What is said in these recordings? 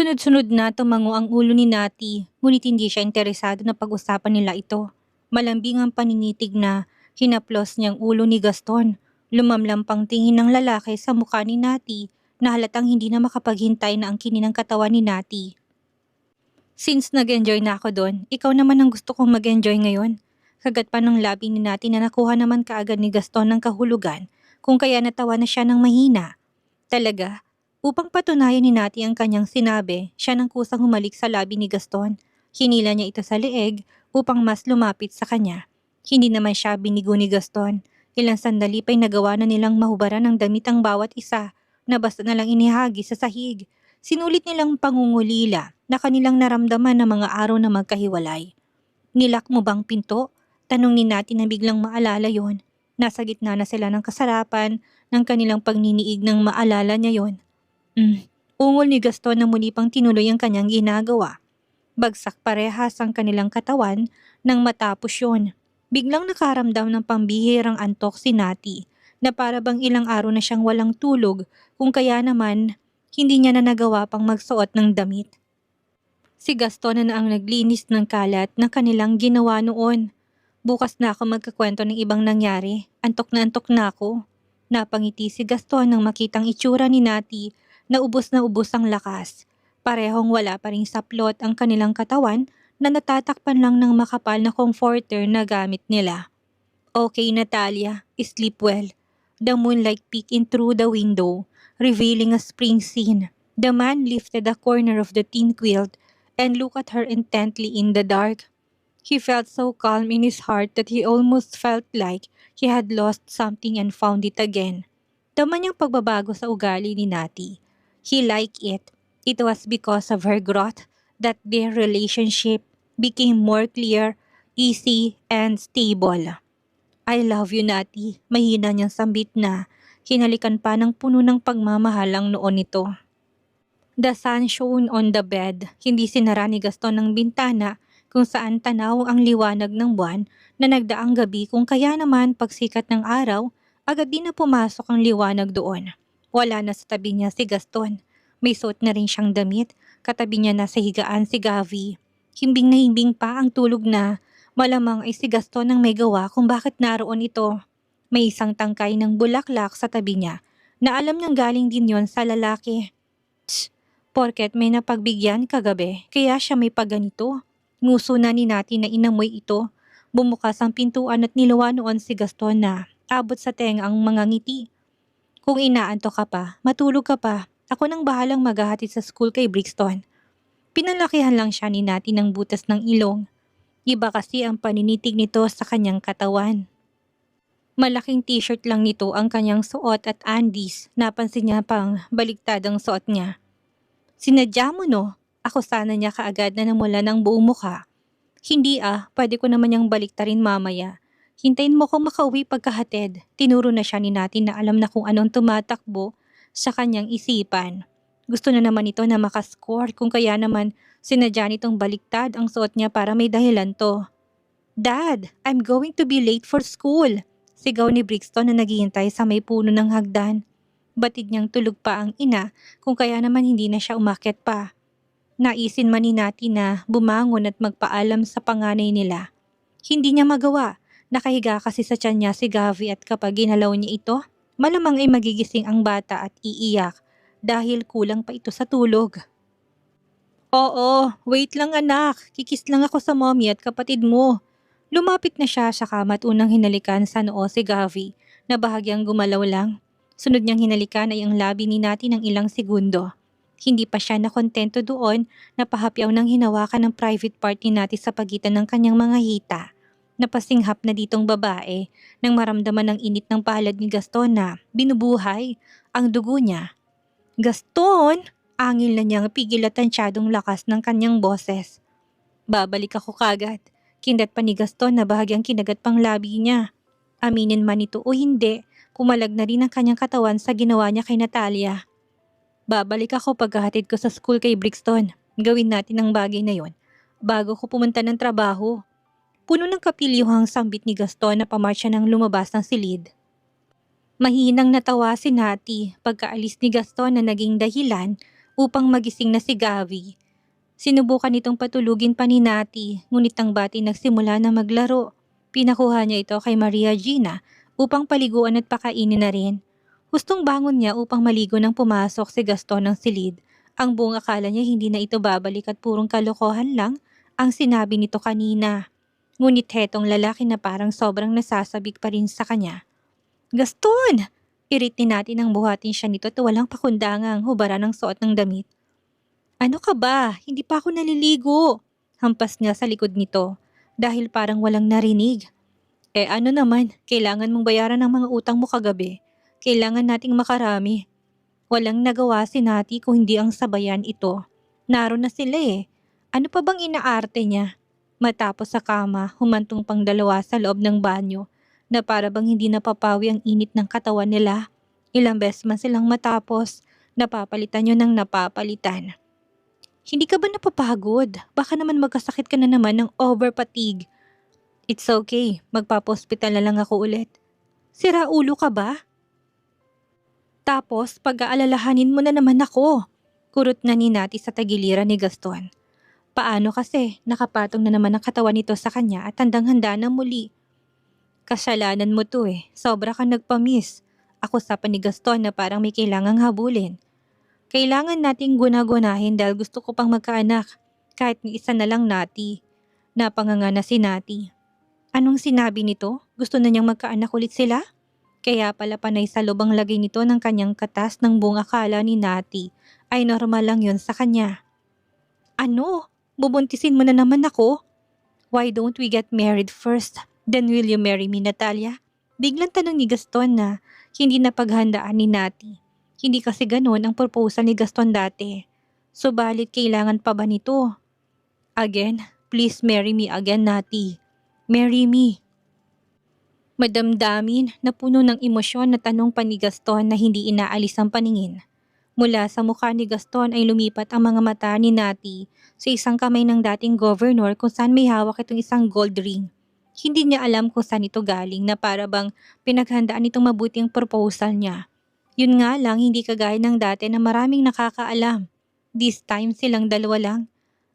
Sunod-sunod na tumango ang ulo ni Nati, ngunit hindi siya interesado na pag-usapan nila ito. Malambing ang paninitig na hinaplos niyang ulo ni Gaston. Lumamlam pang tingin ng lalaki sa mukha ni Nati na halatang hindi na makapaghintay na ang kininang katawan ni Nati. Since nag-enjoy na ako doon, ikaw naman ang gusto kong mag-enjoy ngayon. Kagat pa ng labi ni Nati na nakuha naman kaagad ni Gaston ng kahulugan kung kaya natawa na siya ng mahina. Talaga? Upang patunayan ni Nati ang kanyang sinabi, siya nang kusang humalik sa labi ni Gaston. Hinila niya ito sa leeg upang mas lumapit sa kanya. Hindi naman siya binigo ni Gaston. Ilang sandali pa'y nagawa na nilang mahubaran ng damit ang bawat isa na basta na lang inihagi sa sahig. Sinulit nilang pangungulila na kanilang naramdaman ng mga araw na magkahiwalay. Nilak mo bang pinto? Tanong ni Nati na biglang maalala yon. Nasa gitna na sila ng kasarapan ng kanilang pagniniig nang maalala niya yon. Ungol ni Gaston na muli pang tinuloy ang kanyang ginagawa. Bagsak parehas ang kanilang katawan nang matapos yun. Biglang nakaramdam ng pambihirang antok si Nati na para bang ilang araw na siyang walang tulog kung kaya naman hindi niya na nagawa pang magsuot ng damit. Si Gaston na ang naglinis ng kalat na kanilang ginawa noon. Bukas na ako magkakwento ng ibang nangyari. Antok na ako. Napangiti si Gaston nang makitang itsura ni Nati na ubos ang lakas. Parehong wala pa ring saplot ang kanilang katawan na natatakpan lang ng makapal na comforter na gamit nila. Okay, Natalia, sleep well. The moonlight peeked in through the window, revealing a spring scene. The man lifted a corner of the tin quilt and looked at her intently in the dark. He felt so calm in his heart that he almost felt like he had lost something and found it again. Tama niyang pagbabago sa ugali ni Nati. He liked it. It was because of her growth that their relationship became more clear, easy, and stable. I love you, Nati. Mahina niyang sambit na hinalikan pa ng puno ng pagmamahal ang noon nito. The sun shone on the bed. Hindi sinara ni Gaston ng bintana kung saan tanaw ang liwanag ng buwan na nagdaang gabi kung kaya naman pagsikat ng araw, agad din na pumasok ang liwanag doon. Wala na sa tabi niya si Gaston. May suot na rin siyang damit, katabi niya na sa higaan si Gavi. Himbing na himbing pa ang tulog na, malamang ay si Gaston ang may gawa kung bakit naroon ito. May isang tangkay ng bulaklak sa tabi niya na alam niyang galing din yon sa lalaki. Tsk, porket may napagbigyan kagabi, kaya siya may pagganito. Nguso na ni Nati na inamoy ito. Bumukas ang pintuan at niluwa noon si Gaston na abot sa tenga ang mga ngiti. Kung inaantok ka pa, matulog ka pa. Ako nang bahalang maghahatid sa school kay Brixton. Pinalakihan lang siya ni Nati ng butas ng ilong. Iba kasi ang paninitig nito sa kanyang katawan. Malaking t-shirt lang nito ang kanyang suot at undies. Napansin niya pang baligtad ang suot niya. Sinadya mo no? Ako sana niya kaagad na namula ng buong mukha. Hindi pwede ko naman niyang baliktarin mamaya. Hintayin mo kong makauwi pagkahatid. Tinuro na siya ni Nati na alam na kung anong tumatakbo sa kanyang isipan. Gusto na naman ito na makascore kung kaya naman sinadya nitong baliktad ang suot niya para may dahilan to. Dad, I'm going to be late for school. Sigaw ni Brixton na naghihintay sa may puno ng hagdan. Batid niyang tulog pa ang ina kung kaya naman hindi na siya umakyat pa. Naisin man ni Nati na bumangon at magpaalam sa panganay nila. Hindi niya magawa. Nakahiga kasi sa tiyan niya si Gavi at kapag ginalaw niya ito, malamang ay magigising ang bata at iiyak dahil kulang pa ito sa tulog. Oo, wait lang anak. Kikis lang ako sa mommy at kapatid mo. Lumapit na siya sa kama at unang hinalikan sa noo si Gavi na bahagyang gumalaw lang. Sunod niyang hinalikan ay ang labi ni Nati ng ilang segundo. Hindi pa siya nakontento doon na pahapyaw ng hinawakan ng private part ni Nati sa pagitan ng kanyang mga hita. Napasinghap na ditong babae nang maramdaman ng init ng palad ni Gaston na binubuhay ang dugo niya. Gaston! Angil na niyang pigil at tansyadong lakas ng kanyang boses. Babalik ako kagad. Kindat pa ni Gaston na bahagyang kinagat pang labi niya. Aminin man ito o hindi, kumalag na rin ang kanyang katawan sa ginawa niya kay Natalia. Babalik ako paghahatid ko sa school kay Brixton. Gawin natin ang bagay na yon bago ko pumunta ng trabaho. Puno ng kapilyuhang sambit ni Gaston na pamarcha nang lumabas ng silid. Mahinang natawa si Nati pagkaalis ni Gaston na naging dahilan upang magising na si Gavi. Sinubukan nitong patulugin pa ni Nati, ngunit ang bati nagsimula na maglaro. Pinakuha niya ito kay Maria Gina upang paliguan at pakainin na rin. Hustong bangon niya upang maligo nang pumasok si Gaston ng silid. Ang buong akala niya hindi na ito babalik at purong kalokohan lang ang sinabi nito kanina. Ngunit hetong lalaki na parang sobrang nasasabik pa rin sa kanya. Gaston! Irit ni Nati nang buhatin siya nito at walang pakundangang hubara ng suot ng damit. Ano ka ba? Hindi pa ako naliligo. Hampas niya sa likod nito dahil parang walang narinig. Ano naman, kailangan mong bayaran ng mga utang mo kagabi. Kailangan nating makarami. Walang nagawa si Nati kung hindi ang sabayan ito. Naroon na sila Ano pa bang inaarte niya? Matapos sa kama, humantong pang dalawa sa loob ng banyo na para bang hindi napapawi ang init ng katawan nila. Ilang beses man silang matapos, napapalitan yun ng napapalitan. Hindi ka ba napapagod? Baka naman magkasakit ka na naman ng over-fatigue. It's okay, magpapospital na lang ako ulit. Sira ulo ka ba? Tapos pag-aalalahanin mo na naman ako. Kurot na ni Nati sa tagiliran ni Gaston. Paano kasi? Nakapatong na naman ang katawan nito sa kanya at handang-handa na muli. Kasalanan mo to Sobra kang nagpamiss. Ako sa ni Gaston na parang may kailangang habulin. Kailangan nating guna-gunahin dahil gusto ko pang magkaanak. Kahit ni isa na lang Nati. Napanganga na si Nati. Anong sinabi nito? Gusto na niyang magkaanak ulit sila? Kaya pala panay sa lubang lagay nito ng kanyang katas ng buong akala ni Nati ay normal lang yun sa kanya. Ano? Bubuntisin mo na naman ako? Why don't we get married first? Then will you marry me, Natalia? Biglang tanong ni Gaston na hindi napaghandaan ni Nati. Hindi kasi ganoon ang proposal ni Gaston dati. Subalit kailangan pa ba nito? Again, please marry me again, Nati. Marry me. Madamdamin na puno ng emosyon na tanong pa ni Gaston na hindi inaalis ang paningin. Mula sa mukha ni Gaston ay lumipat ang mga mata ni Nati sa isang kamay ng dating governor kung saan may hawak itong isang gold ring. Hindi niya alam kung saan ito galing na para bang pinaghandaan itong mabuting proposal niya. Yun nga lang hindi kagaya ng dati na maraming nakakaalam. This time silang dalawa lang.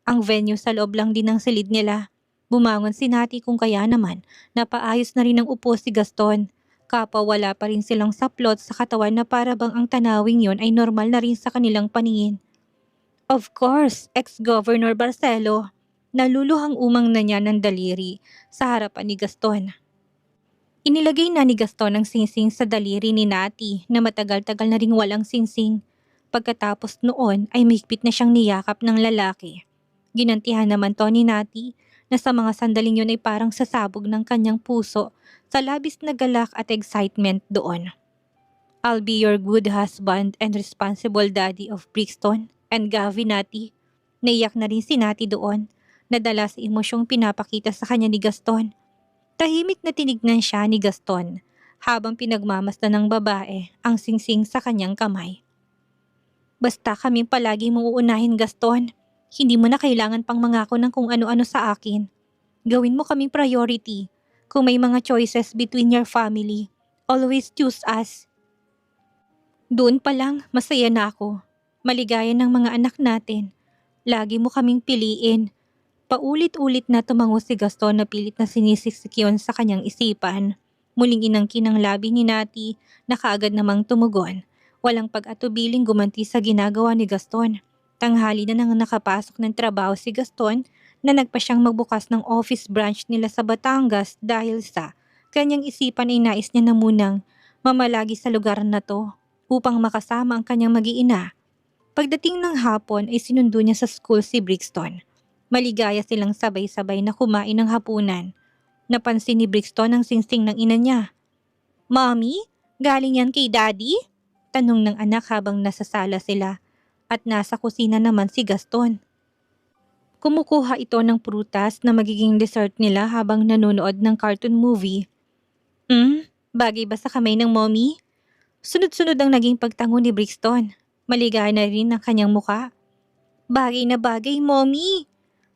Ang venue sa loob lang din ng silid nila. Bumangon si Nati kung kaya naman napaayos na rin ang upo si Gaston. Kapwa wala pa rin silang saplot sa katawan na para bang ang tanawing yon ay normal na rin sa kanilang paningin. Of course, ex-Governor Barcelo. Naluluhang umang na niya ng daliri sa harapan ni Gaston. Inilagay na ni Gaston ang singsing sa daliri ni Nati na matagal-tagal na ring walang singsing. Pagkatapos noon ay mahigpit na siyang niyakap ng lalaki. Ginantihan naman to ni Nati na sa mga sandaling yun ay parang sasabog ng kanyang puso sa labis na galak at excitement doon. I'll be your good husband and responsible daddy of Brixton and Gavi, Nati. Naiyak na rin si Nati doon, nadala sa emosyong pinapakita sa kanya ni Gaston. Tahimik na tinignan siya ni Gaston habang pinagmamasdan ng babae ang singsing sa kanyang kamay. Basta kaming palagi mong uunahin, Gaston. Hindi mo na kailangan pang mangako ng kung ano-ano sa akin. Gawin mo kaming priority. Kung may mga choices between your family, always choose us. Doon pa lang, masaya na ako. Maligaya ng mga anak natin. Lagi mo kaming piliin. Paulit-ulit na tumango si Gaston na pilit na sinisiksik yun sa kanyang isipan. Muling inangkin ang labi ni Nati na kaagad namang tumugon. Walang pag-atubiling gumanti sa ginagawa ni Gaston. Tanghali na nang nakapasok ng trabaho si Gaston na nagpa siyang magbukas ng office branch nila sa Batangas dahil sa kanyang isipan ay nais niya na munang mamalagi sa lugar na to upang makasama ang kanyang mag-iina. Pagdating ng hapon ay sinundo niya sa school si Brixton. Maligaya silang sabay-sabay na kumain ng hapunan. Napansin ni Brixton ang singsing ng ina niya. Mommy, galing yan kay Daddy? Tanong ng anak habang nasa sala sila at nasa kusina naman si Gaston. Kumukuha ito ng prutas na magiging dessert nila habang nanonood ng cartoon movie. Bagay ba sa kamay ng mommy? Sunod-sunod ang naging pagtango ni Brixton. Maligaya na rin ang kanyang muka. Bagay na bagay, mommy!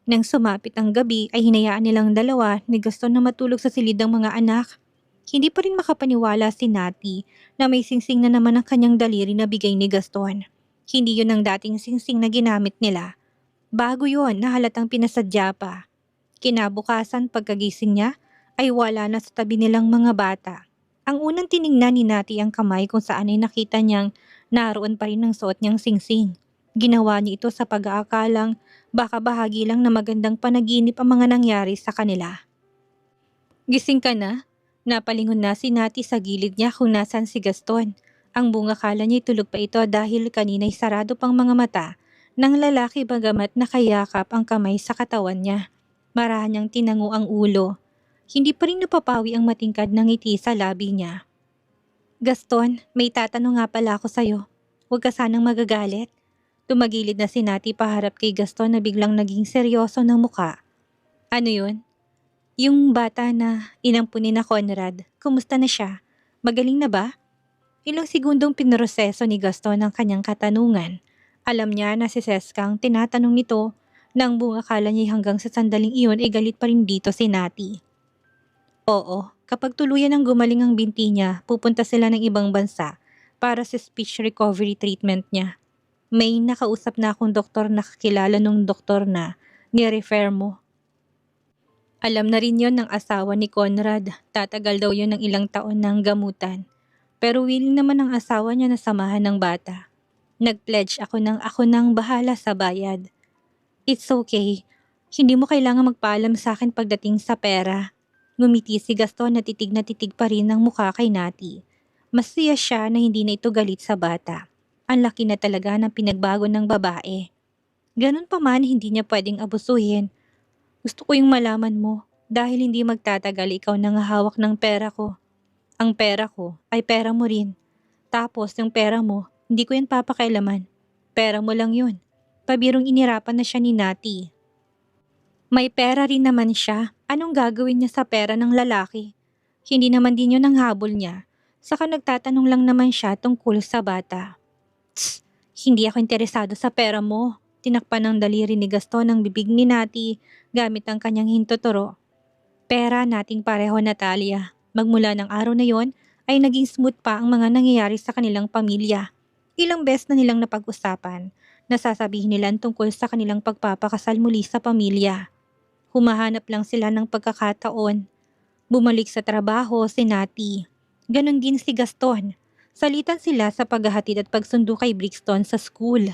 Nang sumapit ang gabi ay hinayaan nilang dalawa ni Gaston na matulog sa silid ng mga anak. Hindi pa rin makapaniwala si Nati na may singsing na naman ang kanyang daliri na bigay ni Gaston. Hindi yun ang dating singsing na ginamit nila. Bago yun na halatang pinasadya pa. Kinabukasan pagkagising niya ay wala na sa tabi nilang mga bata. Ang unang tiningnan ni Nati ang kamay kung saan ay nakita niyang naroon pa rin ang suot niyang singsing. Ginawa niya ito sa pag-aakalang baka bahagi lang na magandang panaginip ang mga nangyari sa kanila. Gising ka na? Napalingon na si Nati sa gilid niya kung nasan si Gaston. Ang bunga kala niya tulog pa ito dahil kanina'y sarado pang mga mata ng lalaki bagamat nakayakap ang kamay sa katawan niya. Marahan niyang tinango ang ulo. Hindi pa rin napapawi ang matingkad na ngiti sa labi niya. Gaston, may tatanong nga pala ako sa'yo. Huwag ka sanang magagalit. Tumagilid na si Nati paharap kay Gaston na biglang naging seryoso ng muka. Ano yun? Yung bata na inampunin na Conrad, kumusta na siya? Magaling na ba? Ilang segundong pinroseso ni Gaston ang kanyang katanungan. Alam niya na si Seskang tinatanong nito nang buong akala niya hanggang sa sandaling iyon ay galit pa rin dito si Nati. Oo, kapag tuluyan ang gumaling ang binti niya, pupunta sila ng ibang bansa para sa speech recovery treatment niya. May nakausap na akong doktor na kakilala nung doktor na ni-refer mo. Alam na rin yon ng asawa ni Conrad. Tatagal daw yon ng ilang taon ng gamutan. Pero willing naman ang asawa niya na samahan ng bata. Nag-pledge ako nang bahala sa bayad. It's okay. Hindi mo kailangan magpaalam sa akin pagdating sa pera. Ngumiti si Gaston na titig pa rin ng mukha kay Nati. Masaya siya na hindi na ito galit sa bata. Ang laki na talaga ng pinagbago ng babae. Ganun pa man hindi niya pwedeng abusuhin. Gusto ko yung malaman mo dahil hindi magtatagal ikaw nang hawak ng pera ko. Ang pera ko ay pera mo rin. Tapos yung pera mo, hindi ko yan papakailaman. Pera mo lang yun. Pabirong inirapan na siya ni Nati. May pera rin naman siya. Anong gagawin niya sa pera ng lalaki? Hindi naman din yun ang habol niya. Saka nagtatanong lang naman siya tungkol sa bata. Tss, hindi ako interesado sa pera mo. Tinakpan ng daliri ni Gaston ang bibig ni Nati gamit ang kanyang hintuturo. Pera nating pareho, Natalia. Magmula ng araw na yon ay naging smooth pa ang mga nangyayari sa kanilang pamilya. Ilang beses na nilang napag-usapan. Nasasabihin nila tungkol sa kanilang pagpapakasal muli sa pamilya. Humahanap lang sila ng pagkakataon. Bumalik sa trabaho si Nati. Ganon din si Gaston. Salitan sila sa paghahatid at pagsundo kay Brixton sa school.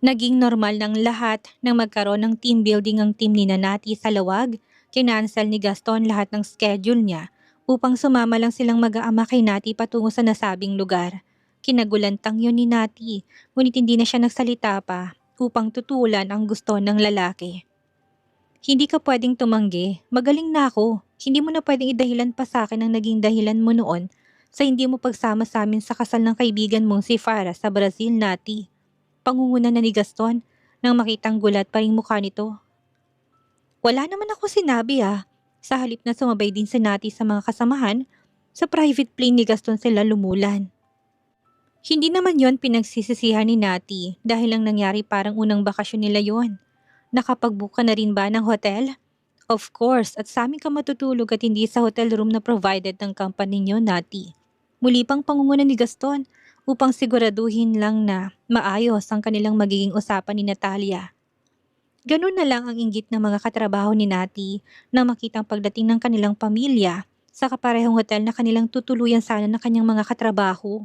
Naging normal ng lahat nang magkaroon ng team building ang team ni Nati sa Lawag. Kinansel ni Gaston lahat ng schedule niya upang sumama lang silang mag-aama kay Nati patungo sa nasabing lugar. Kinagulantang yun ni Nati, ngunit hindi na siya nagsalita pa upang tutulan ang gusto ng lalaki. Hindi ka pwedeng tumanggi, magaling na ako. Hindi mo na pwedeng idahilan pa sa akin ang naging dahilan mo noon sa hindi mo pagsama sa amin sa kasal ng kaibigan mong si Farah sa Brazil, Nati. Pangunguna na ni Gaston nang makitang gulat pa ring mukha nito. Wala naman ako sinabi ah. Sa halip na sumabay din si Nati sa mga kasamahan, sa private plane ni Gaston sila lumulan. Hindi naman yon pinagsisisihan ni Nati dahil lang nangyari parang unang bakasyon nila yon. Nakapag-book ka na rin ba ng hotel? Of course, at sa amin ka matutulog at hindi sa hotel room na provided ng company niyo, Nati. Muli pang pangunguna ni Gaston upang siguraduhin lang na maayos ang kanilang magiging usapan ni Natalia. Ganun na lang ang inggit ng mga katrabaho ni Nati na makitang pagdating ng kanilang pamilya sa kaparehong hotel na kanilang tutuluyan sana ng kanyang mga katrabaho.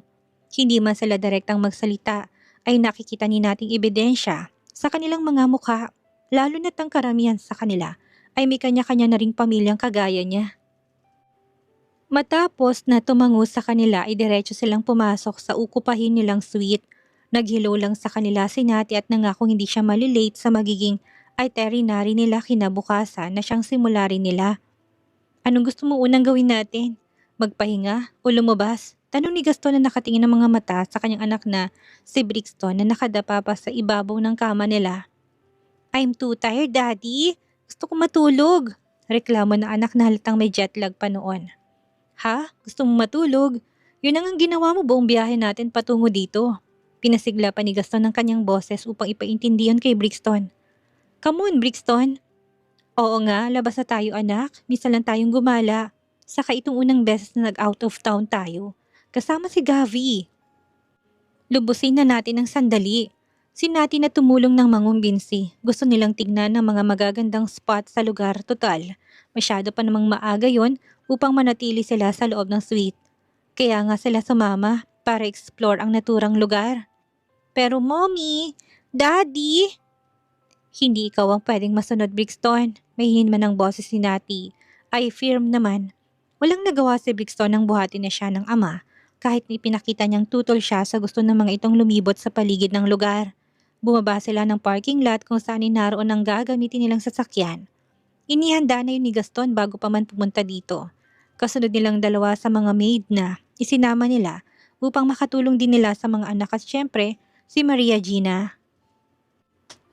Hindi man sila direktang magsalita ay nakikita ni Nating ebidensya sa kanilang mga mukha, lalo na't ang karamihan sa kanila ay may kanya-kanya na ring pamilyang kagaya niya. Matapos na tumango sa kanila ay diretso silang pumasok sa ukupahin nilang suite. Naghilo lang sa kanila si Nati at nangakong hindi siya malilate sa magiging itinerary nila kinabukasan na siyang simula rin nila. Anong gusto mo unang gawin natin? Magpahinga o lumabas? Tanong ni Gaston na nakatingin ng mga mata sa kanyang anak na si Brixton na nakadapa pa sa ibabaw ng kama nila. I'm too tired, Daddy. Gusto ko matulog. Reklamo na anak na halatang may jetlag pa noon. Ha? Gusto mong matulog? Yun ang ginawa mo buong biyahe natin patungo dito. Pinasigla pa ni Gaston ng kanyang boses upang ipaintindi yun kay Brixton. Come on, Brixton. Oo nga, labas na tayo anak. Misa lang tayong gumala. Saka itong unang beses na nag-out of town tayo. Kasama si Gavi. Lubusin na natin ng sandali. Si Nati na tumulong ng mangumbinsi. Gusto nilang tignan ng mga magagandang spot sa lugar. Total, masyado pa namang maaga yon upang manatili sila sa loob ng suite. Kaya nga sila sumama para explore ang naturang lugar. Pero Mommy, Daddy, hindi ikaw ang pwedeng masunod, Brixton. May hinman ng boses ni Nati. Ay firm naman. Walang nagawa si Brixton nang buhatin na siya ng ama kahit ipinakita niyang tutol siya sa gusto ng mga itong lumibot sa paligid ng lugar. Bumaba sila ng parking lot kung saan naroon ang gagamitin nilang sasakyan. Inihanda na yun ni Gaston bago pa man pumunta dito. Kasunod nilang dalawa sa mga maid na isinama nila upang makatulong din nila sa mga anak at syempre si Maria Gina.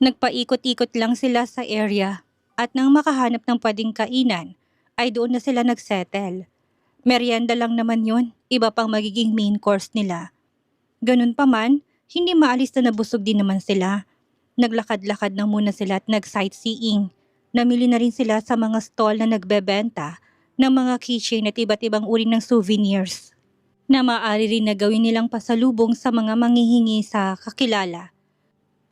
Nagpaikot-ikot lang sila sa area at nang makahanap ng pwedeng kainan ay doon na sila nagsettle. Merienda lang naman yun, iba pang magiging main course nila. Ganun pa man, hindi maalis na nabusog din naman sila. Naglakad-lakad na muna sila at nag-sightseeing. Namili na rin sila sa mga stall na nagbebenta ng mga keychain at iba't ibang uri ng souvenirs na maaari rin na gawin nilang pasalubong sa mga manghihingi sa kakilala.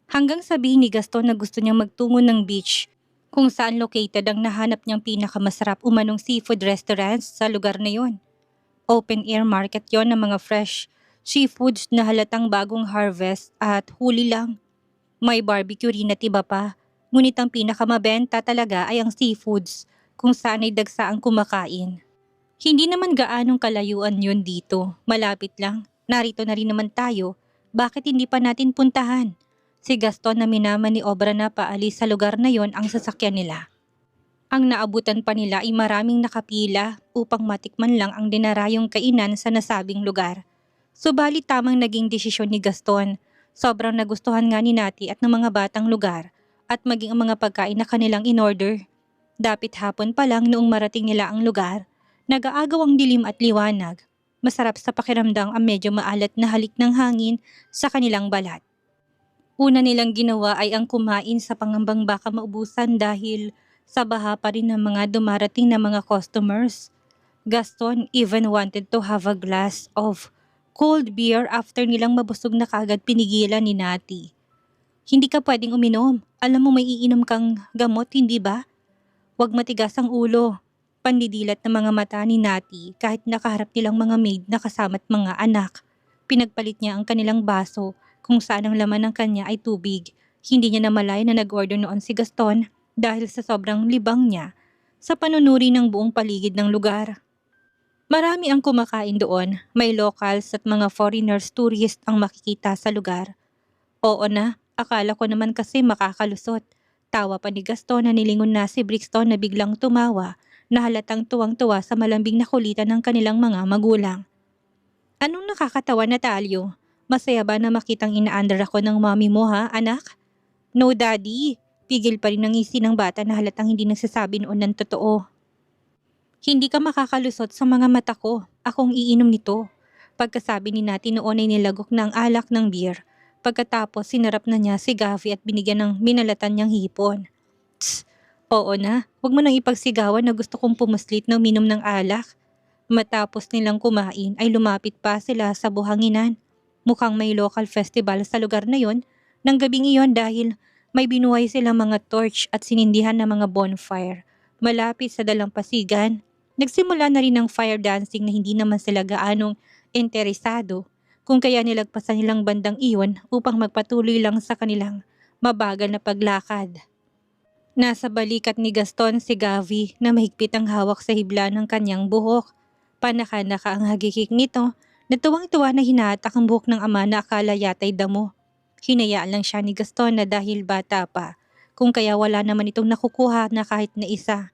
Hanggang sabihin ni Gaston na gusto niyang magtungo ng beach kung saan located ang nahanap niyang pinakamasarap umanong seafood restaurants sa lugar na yon. Open air market yon ng mga fresh seafoods na halatang bagong harvest at huli lang. May barbecue rin at iba pa, ngunit ang pinakamabenta talaga ay ang seafoods kung saan ay dagsa ang kumakain. Hindi naman gaanong kalayuan yon dito, malapit lang. Narito na rin naman tayo, bakit hindi pa natin puntahan? Si Gaston na minaman ni Obra na paalis sa lugar na yon ang sasakyan nila. Ang naabutan pa nila ay maraming nakapila upang matikman lang ang dinarayong kainan sa nasabing lugar. Subalit tamang naging desisyon ni Gaston. Sobrang nagustuhan nga ni Nati at ng mga batang lugar at maging ang mga pagkain na kanilang in-order. Dapit hapon pa lang noong marating nila ang lugar, nag-aagaw ang dilim at liwanag. Masarap sa pakiramdam ang medyo maalat na halik ng hangin sa kanilang balat. Una nilang ginawa ay ang kumain sa pangambang baka maubusan dahil sa baha pa rin ng mga dumarating na mga customers. Gaston even wanted to have a glass of cold beer after nilang mabusog na kaagad pinigilan ni Nati. Hindi ka pwedeng uminom. Alam mo may iinom kang gamot, hindi ba? Huwag matigas ang ulo. Pandidilat ng mga mata ni Nati kahit nakaharap nilang mga maid na kasama't mga anak. Pinagpalit niya ang kanilang baso kung saan ang laman ng kanya ay tubig. Hindi niya namalay na nag-order noon si Gaston dahil sa sobrang libang niya sa panunuri ng buong paligid ng lugar. Marami ang kumakain doon, may locals at mga foreigners tourist ang makikita sa lugar. Oo na, akala ko naman kasi makakalusot. Tawa pa ni Gaston na nilingon na si Brixton na biglang tumawa na halatang tuwang-tuwa sa malambing na kulitan ng kanilang mga magulang. Anong nakakatawa na Talyo? Masaya ba na makitang inaandar ako ng mami mo ha, anak? No daddy, pigil pa rin ang ngisi ng bata na halatang hindi nagsasabi noon ng totoo. Hindi ka makakalusot sa mga mata ko, akong iinom nito. Pagkasabi ni Nati noon ay nilagok na ang alak ng beer. Pagkatapos sinarap na niya si Gavi at binigyan ng minalatan niyang hipon. Tss, oo na, huwag mo nang ipagsigawan na gusto kong pumuslit na uminom ng alak. Matapos nilang kumain ay lumapit pa sila sa buhanginan. Mukhang may local festival sa lugar na yon ng gabing iyon dahil may binuhay silang mga torch at sinindihan ng mga bonfire. Malapit sa dalampasigan, nagsimula na rin ang fire dancing na hindi naman sila gaanong interesado kung kaya nilagpasan nilang bandang iyon upang magpatuloy lang sa kanilang mabagal na paglakad. Nasa balikat ni Gaston si Gavi na mahigpit ang hawak sa hibla ng kanyang buhok. Panaka-naka ang hagikik nito na tuwang-tuwa na hinatak ang buhok ng ama na akala yata'y damo. Hinayaan lang siya ni Gaston na dahil bata pa, kung kaya wala naman itong nakukuha na kahit na isa.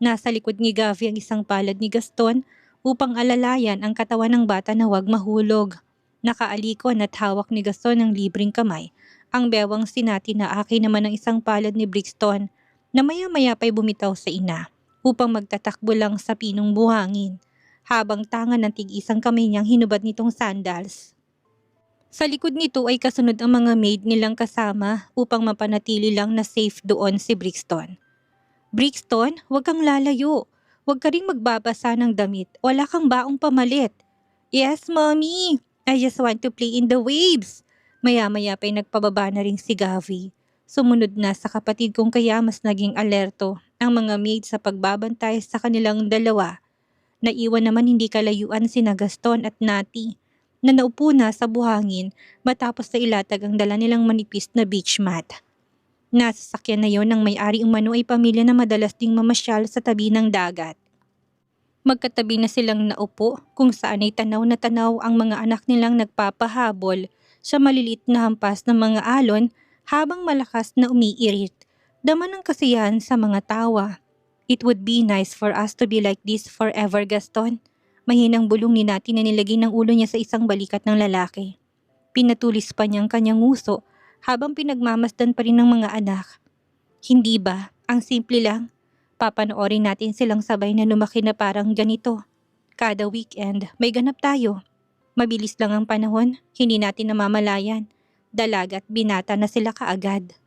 Nasa likod ni Gavi ang isang palad ni Gaston upang alalayan ang katawan ng bata na huwag mahulog. Nakaalikon at hawak ni Gaston ng libreng kamay. Ang bewang sinati na akin naman ng isang palad ni Brixton na maya-maya pa'y bumitaw sa ina upang magtatakbo lang sa pinong buhangin habang tangan ng tig-isang kamay niyang hinubad nitong sandals. Sa likod nito ay kasunod ang mga maid nilang kasama upang mapanatili lang na safe doon si Brixton. Brixton, huwag kang lalayo. Huwag ka rin magbabasa ng damit. Wala kang baong pamalit. Yes, mommy. I just want to play in the waves. Maya-maya pa'y nagpababa na rin si Gavi. Sumunod na sa kapatid kong kaya mas naging alerto ang mga maid sa pagbabantay sa kanilang dalawa. Naiwan naman hindi kalayuan sina Gaston at Nati na naupo na sa buhangin matapos na ilatag ang dala nilang manipis na beach mat. Nasa sakyan na yon ng may-ari umano ay pamilya na madalas ding mamasyal sa tabi ng dagat. Magkatabi na silang naupo kung saan ay tanaw na tanaw ang mga anak nilang nagpapahabol sa maliliit na hampas ng mga alon habang malakas na umiirit. Dama ng kasiyahan sa mga tawa. It would be nice for us to be like this forever, Gaston. Mahinang bulong ni Nati na nilagay ng ulo niya sa isang balikat ng lalaki. Pinatulis pa niyang kanyang nguso habang pinagmamasdan pa rin ng mga anak. Hindi ba? Ang simple lang. Papanoorin natin silang sabay na lumaki na parang ganito. Kada weekend, may ganap tayo. Mabilis lang ang panahon, hindi natin namamalayan. Dalaga at binata na sila kaagad.